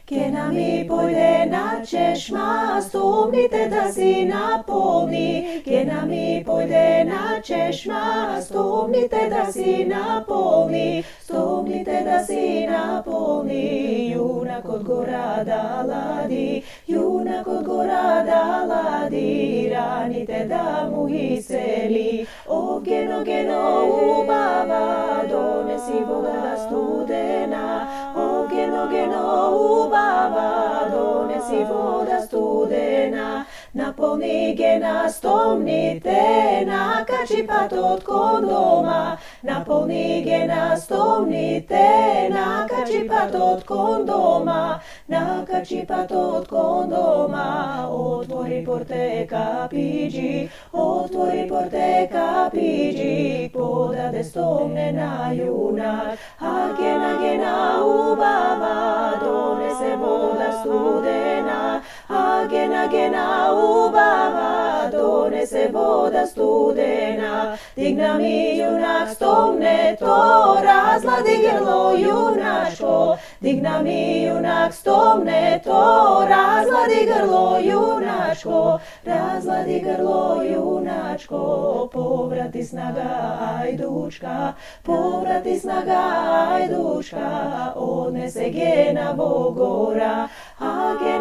Kena mi pojde na češma, stomnite da si napolni. Kena mi pojde na češma, stomnite da si napolni. Stomnite da si napolni. Junak od gora daladi, junak od gora daladi. Ranite da mu iseli. Ogeno, geno ubava, donesi voda studena. Ogeno, geno ubava, donesi voda studena. Napolni gena, stomnite, nakači pat od kondoma. Napolni gena, stomnite, nakači pat od kondoma. Nakači pat od kondoma. Otvori porte kapiđi, otvori porte kapiđi. Podade stomne na junak, a gena, gena ubava, donese voda studena. A gena, gena ubava, donese voda studena. Digna mi junak stomne, to razladi grlo junačko. Digna mi junak stomne, to razladi grlo junačko. Razladi grlo junačko. Povrati snaga ajdučka, povrati snaga ajdučka. Odnese gena vogora, a gena